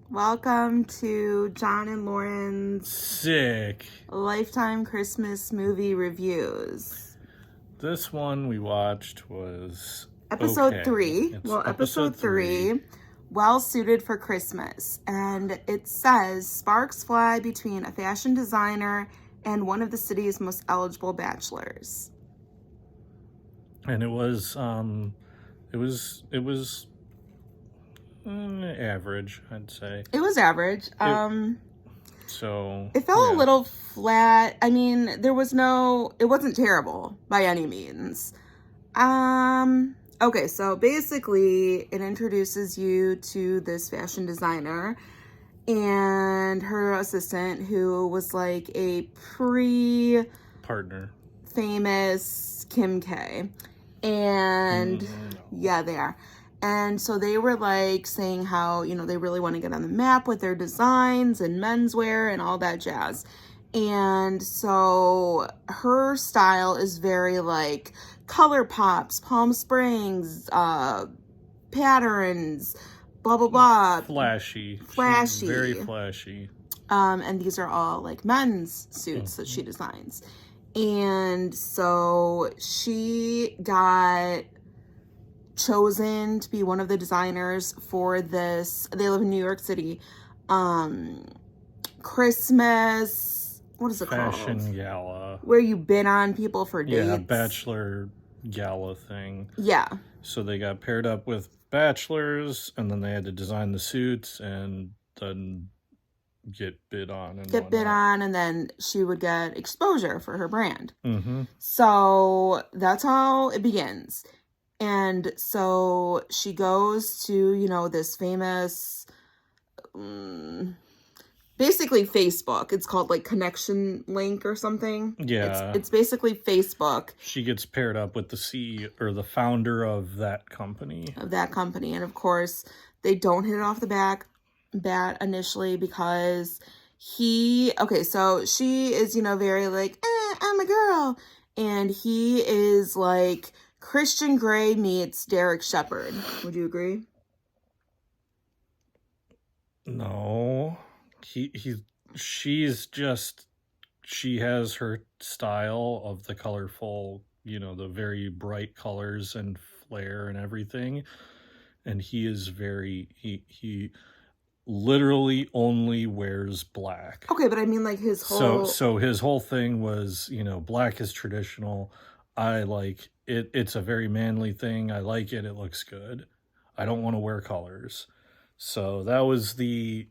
Welcome to John and Lauren's Sick. Lifetime Christmas Movie Reviews. This one we watched was Episode 3. It's Well, episode 3, Well Suited for Christmas. And it says, sparks fly between a fashion designer and one of the city's most eligible bachelors. And it was average, I'd say. It was average. So it felt a little flat. I mean, it wasn't terrible by any means. Okay, so basically it introduces you to this fashion designer and her assistant who was like a partner famous Kim K. And yeah, they are. And so they were like saying how, they really want to get on the map with their designs and menswear and all that jazz. And so her style is very like color pops, Palm Springs, patterns, blah, blah, blah. Flashy. She's very flashy. And these are all like men's suits that she designs. And so she got chosen to be one of the designers for this. They live in New York City. Christmas, what is it called? Fashion gala. Where you bid on people for dates. Yeah, bachelor gala thing. Yeah. So they got paired up with bachelors, and then they had to design the suits and then get bid on. And then she would get exposure for her brand. So that's how it begins. And so she goes to, this famous, basically Facebook. It's called like Connection Link or something. Yeah. It's basically Facebook. She gets paired up with the CEO or the founder of that company. And of course, they don't hit it off the bat initially because so she is, very like, I'm a girl. And he is like Christian Grey meets Derek Shepherd. Would you agree? No. She has her style of the colorful, the very bright colors and flair and everything. And he is he literally only wears black. Okay, but I mean like his whole... So his whole thing was, black is traditional. I like it. It's a very manly thing. I like it. It looks good. I don't want to wear colors. So that was the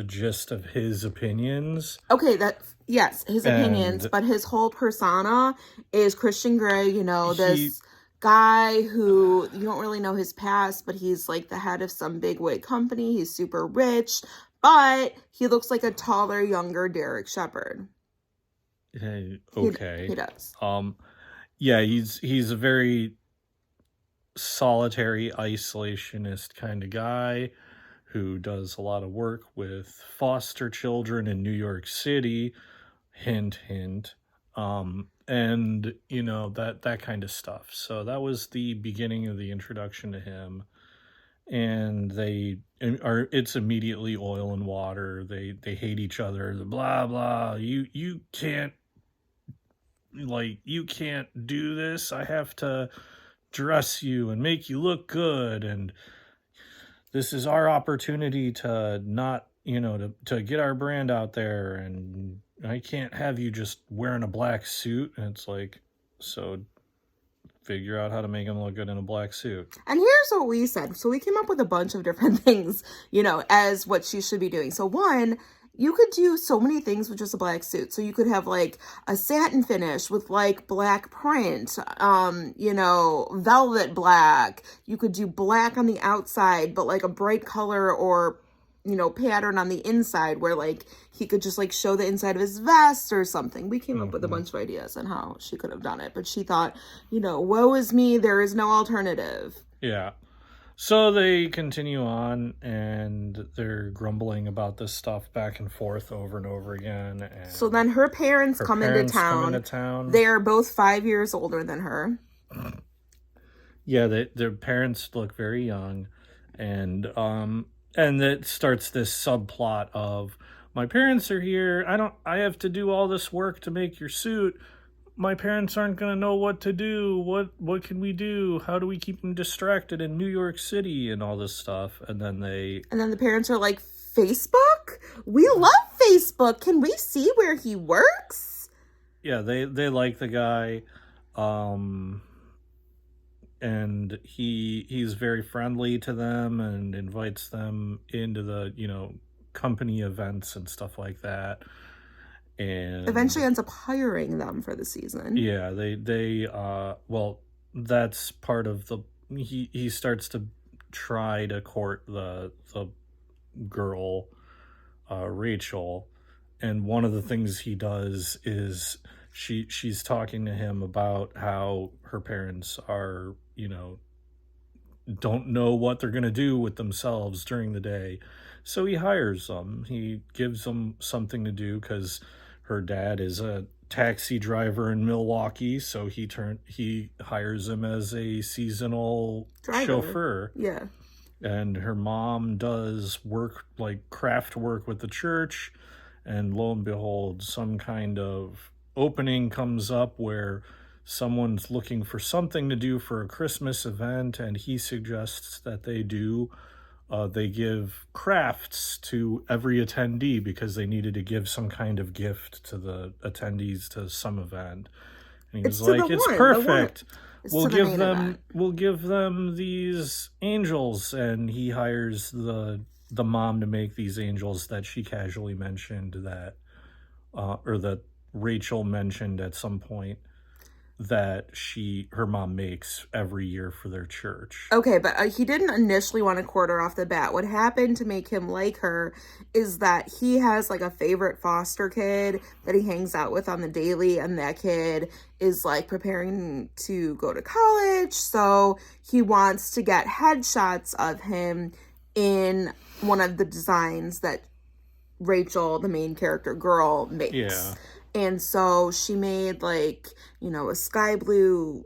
gist of his opinions. Okay, yes, his opinions, but his whole persona is Christian Grey, this guy who you don't really know his past, but he's like the head of some big wig company. He's super rich, but he looks like a taller, younger Derek Shepherd. Okay. He does. Yeah, he's a very solitary, isolationist kind of guy who does a lot of work with foster children in New York City. Hint, hint. And that kind of stuff. So that was the beginning of the introduction to him. And it's immediately oil and water. They hate each other. Blah blah. You can't do this. I have to dress you and make you look good, and this is our opportunity to not, to get our brand out there, and I can't have you just wearing a black suit. And it's like, so figure out how to make him look good in a black suit. And here's what we said. So we came up with a bunch of different things, as what she should be doing. So one, you could do so many things with just a black suit. So you could have like a satin finish with like black print, velvet black. You could do black on the outside, but like a bright color or, pattern on the inside where like he could just like show the inside of his vest or something. We came up with a bunch of ideas on how she could have done it, but she thought, woe is me, there is no alternative. Yeah. So they continue on, and they're grumbling about this stuff back and forth over and over again. And so then her parents come into town. They are both 5 years older than her. Yeah, their parents look very young. And and that starts this subplot of, my parents are here, I have to do all this work to make your suit. My parents aren't going to know what to do. What can we do? How do we keep them distracted in New York City and all this stuff? And then the parents are like, Facebook? We love Facebook. Can we see where he works? Yeah, they like the guy. And he's very friendly to them and invites them into the, company events and stuff like that. And eventually ends up hiring them for the season. Yeah, they well, that's part of the, he starts to try to court the girl, Rachel, and one of the things he does is she's talking to him about how her parents are, don't know what they're going to do with themselves during the day. So he hires them. He gives them something to do because her dad is a taxi driver in Milwaukee, so he hires him as a seasonal chauffeur. Yeah. And her mom does work, like craft work with the church, and lo and behold, some kind of opening comes up where someone's looking for something to do for a Christmas event, and he suggests that they give crafts to every attendee because they needed to give some kind of gift to the attendees to some event. And he was like, it's perfect. We'll give them these angels. And he hires the mom to make these angels that she casually mentioned that Rachel mentioned at some point that her mom makes every year for their church. Okay, but he didn't initially want to court her off the bat. What happened to make him like her is that he has like a favorite foster kid that he hangs out with on the daily, and that kid is like preparing to go to college, so he wants to get headshots of him in one of the designs that Rachel, the main character girl, makes. Yeah. And so she made like, a sky blue,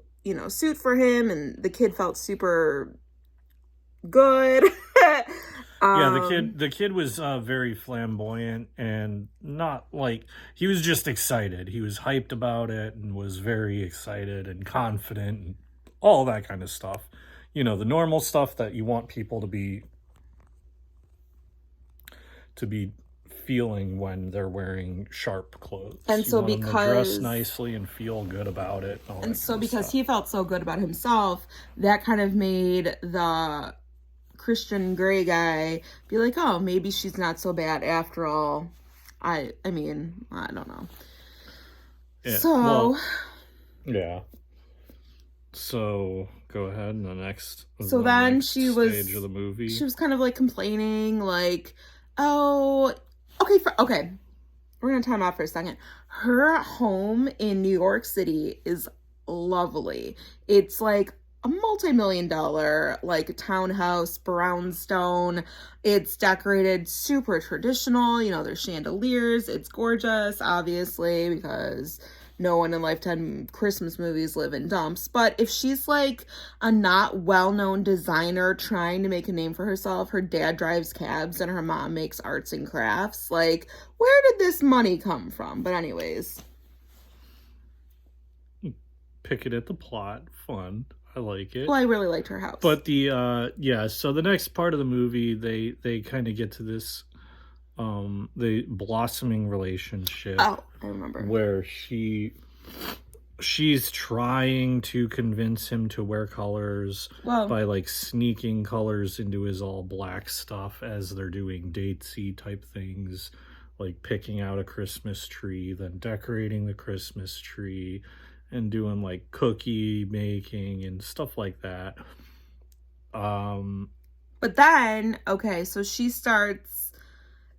suit for him, and the kid felt super good. Yeah, the kid was very flamboyant and not like, he was just excited. He was hyped about it and was very excited and confident and all that kind of stuff. The normal stuff that you want people to be feeling when they're wearing sharp clothes. And so because dress nicely and feel good about it. And so because he felt so good about himself, that kind of made the Christian Grey guy be like, oh, maybe she's not so bad after all. I mean, I don't know. Yeah. So yeah. So go ahead in the next. So then she was stage of the movie. She was kind of like complaining, like, oh, okay. We're gonna time out for a second. Her home in New York City is lovely. It's like a multi-million-dollar like townhouse, brownstone. It's decorated super traditional. There's chandeliers. It's gorgeous, obviously, because no one in Lifetime Christmas movies live in dumps. But if she's like a not well-known designer trying to make a name for herself, her dad drives cabs and her mom makes arts and crafts, like, where did this money come from? But anyways. Picking at the plot. Fun. I like it. Well, I really liked her house. But so the next part of the movie, they kind of get to this the blossoming relationship. Oh, I remember. Where she's trying to convince him to wear colors by like sneaking colors into his all black stuff as they're doing datesy type things, like picking out a Christmas tree, then decorating the Christmas tree, and doing like cookie making and stuff like that. But then, so she starts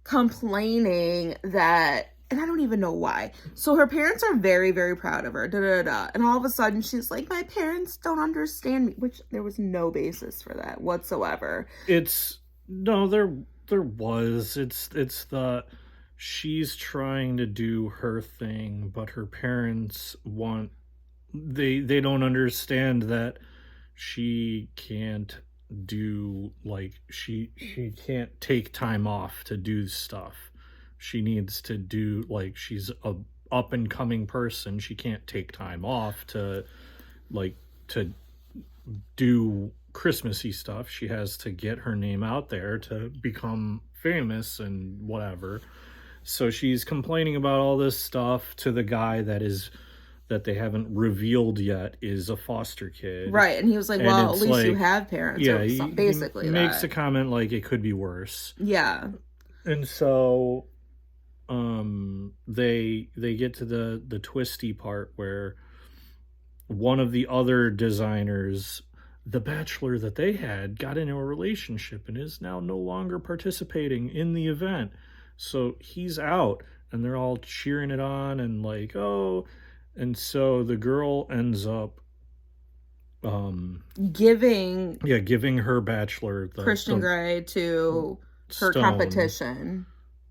complaining that, and I don't even know why. So her parents are very, very proud of her, and all of a sudden she's like, my parents don't understand me, which there was no basis for that whatsoever. She's trying to do her thing, but her parents they don't understand that she can't do, like, she can't take time off to do stuff. She needs to do, like, she's a up and coming person. She can't take time off to, like, to do Christmassy stuff. She has to get her name out there to become famous and whatever. So she's complaining about all this stuff to the guy that they haven't revealed yet is a foster kid. Right. And he was like, And well, at it's least you like, have parents. yeah, Or he basically makes that. a comment like it could be worse. Yeah. And so they get to the twisty part where one of the other designers, the bachelor that they had, got into a relationship and is now no longer participating in the event. So he's out, and they're all cheering it on and like, oh. And so the girl ends up giving her bachelor Christian Grey to her stone. competition.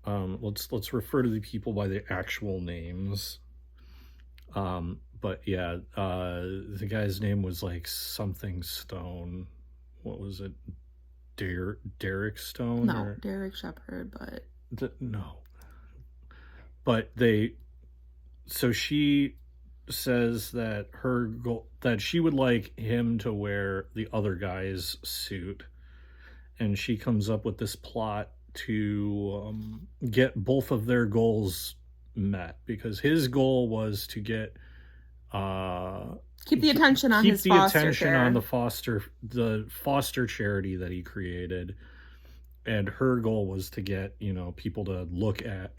Let's refer to the people by their actual names. But yeah, the guy's name was like something Stone. What was it? Derek Stone? No, Derek Shepherd, but no. But so she says that her goal, that she would like him to wear the other guy's suit, and she comes up with this plot to get both of their goals met, because his goal was to get keep the attention on his foster care. on the foster charity that he created, and her goal was to get, you know, people to look at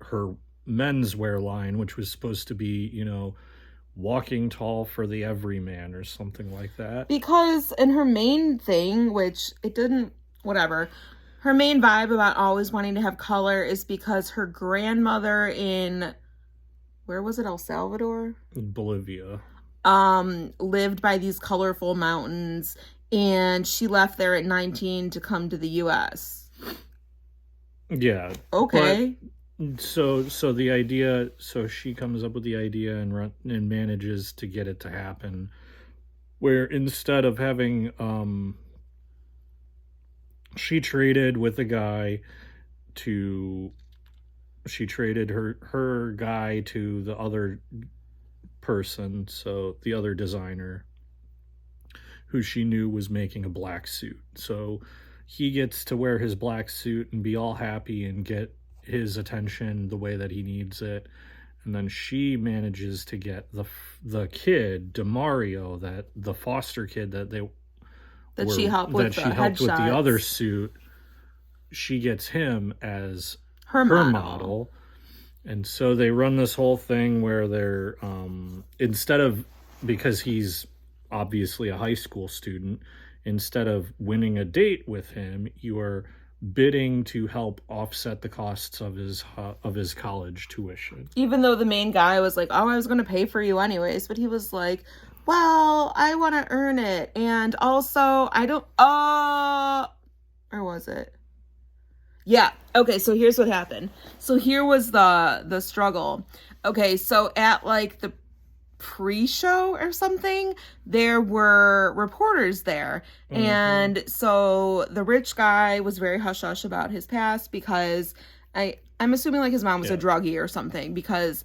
her menswear line, which was supposed to be, you know, walking tall for the everyman or something like that. Because in her main thing, which it didn't, whatever, her main vibe about always wanting to have color is because her grandmother in, where was it, El Salvador? Bolivia. Lived by these colorful mountains, and she left there at 19 to come to the U.S. Yeah. Okay. So the idea, so she comes up with the idea and manages to get it to happen, where instead of having she traded with a guy she traded her guy to the other person, so the other designer, who she knew was making a black suit. So he gets to wear his black suit and be all happy and get his attention the way that he needs it. And then she manages to get the kid, DeMario, that the foster kid she helped with the other suit. She gets him as her model. And so they run this whole thing where they're instead of, because he's obviously a high school student, instead of winning a date with him, you are bidding to help offset the costs of his college tuition. Even though the main guy was like, oh, I was going to pay for you anyways, but he was like, well, I want to earn it, and also I don't, or was it? Yeah. Okay, so here's what happened. So here was the struggle. Okay, so at like the pre-show or something, there were reporters there. Mm-hmm. And so the rich guy was very hush-hush about his past, because I'm assuming like his mom was a druggie or something, because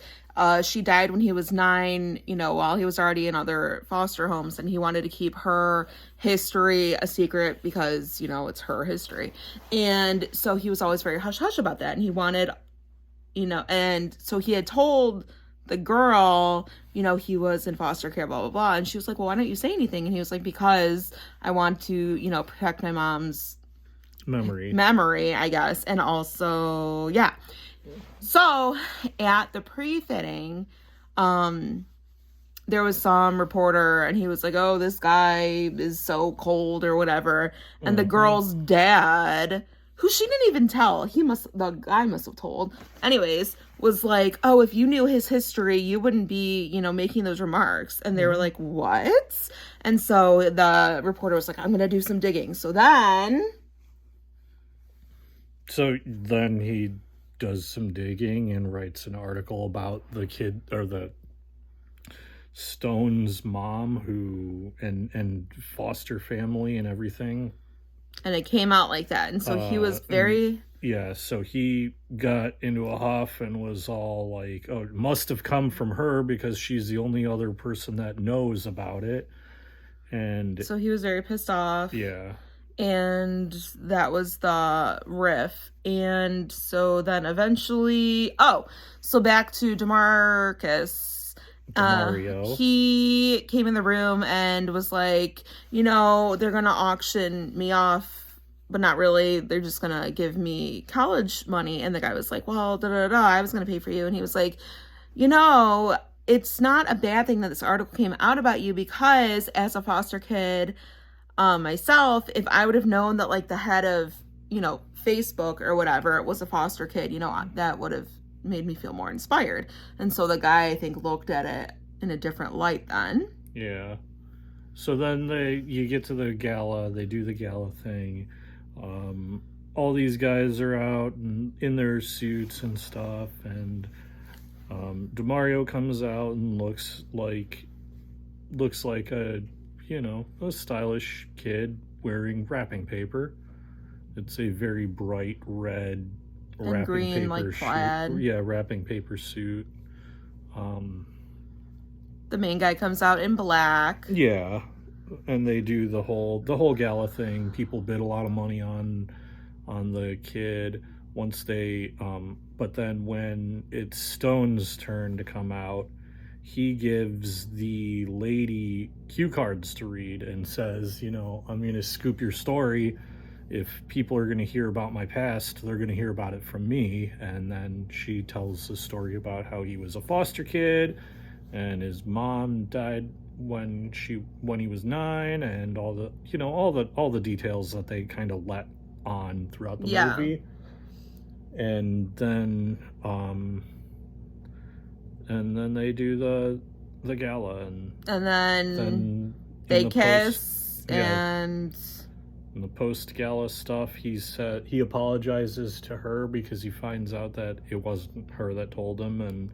she died when he was 9, you know, while he was already in other foster homes, and he wanted to keep her history a secret because, you know, it's her history. And so he was always very hush-hush about that, and he wanted, you know, and so he had told the girl, you know, he was in foster care, blah, blah, blah. And she was like, well, why don't you say anything? And he was like, because I want to, you know, protect my mom's memory, I guess. And also, yeah. So at the pre-fitting, there was some reporter, and he was like, oh, this guy is so cold or whatever. And the girl's dad, who she didn't even tell, the guy must have told, anyways, was like, oh, if you knew his history, you wouldn't be, you know, making those remarks. And they were like, what? And so the reporter was like, I'm going to do some digging. So then he does some digging and writes an article about the kid, or the Stone's mom, who and foster family and everything. And it came out like that. And so he was And very... yeah, so he got into a huff and was all like, oh, it must have come from her because she's the only other person that knows about it. And So he was very pissed off. yeah. And that was the riff. And so then eventually... so back to DeMarcus. Demario. He came in the room and was like, they're going to auction me off, but not really. They're just going to give me college money. And the guy was like, well, I was going to pay for you. And he was like, it's not a bad thing that this article came out about you, because as a foster kid myself, if I would have known that like the head of, Facebook or whatever was a foster kid, that would have made me feel more inspired. And so the guy, I think, looked at it in a different light then. Yeah. So then you get to the gala, they do the gala thing. All these guys are out and in their suits and stuff, and Demario comes out and looks like a stylish kid wearing wrapping paper. It's a very bright red and wrapping green, paper like plaid. wrapping paper suit. The main guy comes out in black. Yeah. And they do the whole gala thing. People bid a lot of money on the kid once they but then when it's Stone's turn to come out, he gives the lady cue cards to read and says, I'm going to scoop your story. If people are going to hear about my past, they're going to hear about it from me. And then she tells the story about how he was a foster kid and his mom died when he was 9, and all the details that they kind of let on throughout the movie. And then they do the gala, and then they kiss. And in the post-gala stuff, he apologizes to her because he finds out that it wasn't her that told him, and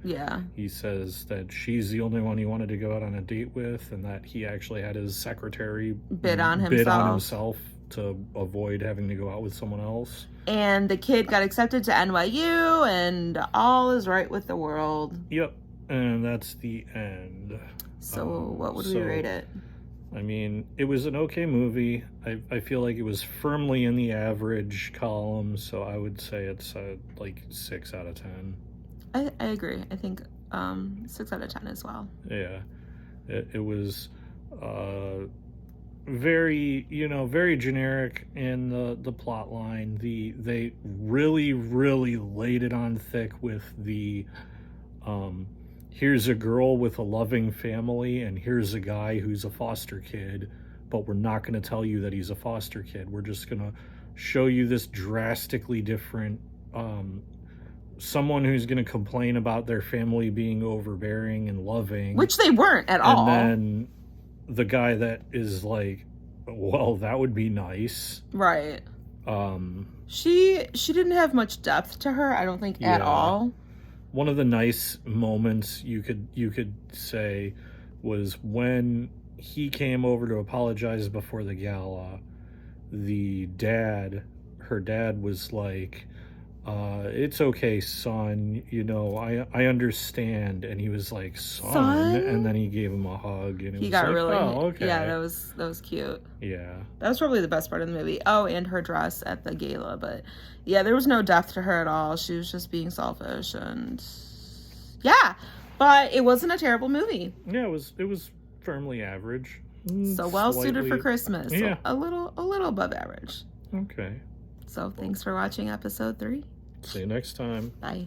he says that she's the only one he wanted to go out on a date with, and that he actually had his secretary bid on himself to avoid having to go out with someone else. And the kid got accepted to NYU, and all is right with the world. Yep, and that's the end. So what would we rate it? I mean, it was an okay movie. I feel like it was firmly in the average column, so I would say it's like 6 out of 10. I agree. I think 6 out of 10 as well. Yeah, it was very very generic in the plot line. They really laid it on thick with the here's a girl with a loving family, and here's a guy who's a foster kid, but we're not going to tell you that he's a foster kid. We're just going to show you this drastically different someone who's going to complain about their family being overbearing and loving, which they weren't at all. And then the guy that is like, well, that would be nice, right? She didn't have much depth to her, I don't think, at all. One of the nice moments you could say was when he came over to apologize before the gala. Her dad was like, it's okay, son, I understand. And he was like, son? And then he gave him a hug, and he got like, really, oh, okay. Yeah, that was cute. Yeah, that was probably the best part of the movie. Oh, and her dress at the gala. But yeah, there was no depth to her at all. She was just being selfish, and but it wasn't a terrible movie. Yeah, it was firmly average. So well suited for Christmas. Yeah. A little above average. Okay. So thanks for watching episode 3. See you next time. Bye.